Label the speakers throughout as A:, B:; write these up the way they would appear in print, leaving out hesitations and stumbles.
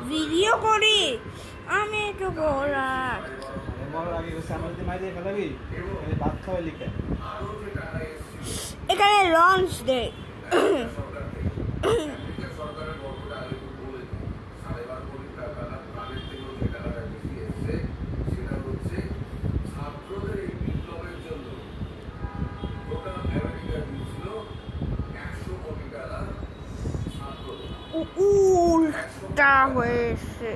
A: video করি আমি একটু বলার এখানে লঞ্চ দে উল্টা হয়েছে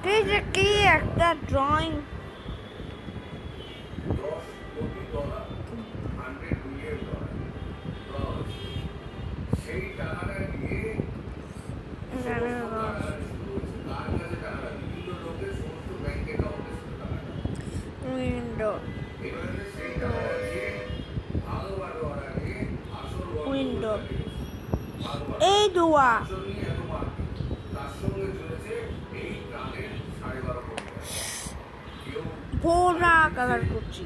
A: এই যে কি একটা ড্রয়িং উইন্ডো উইন্ডো এই দোয়া ভোরা কালার করছি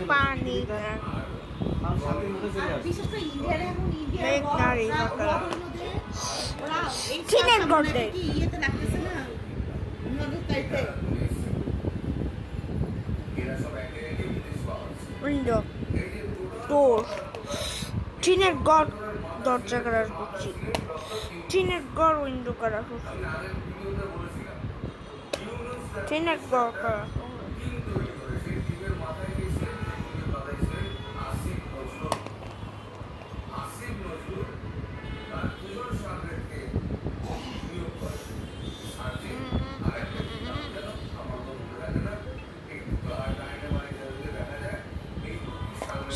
A: পানি চীনের গড়ে উইন্ডো ডোর চীনের গড় দরজা কালার করছি চীনের গড় উইন্ডো কালার করছি চীনের গড় কালার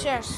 A: শেষ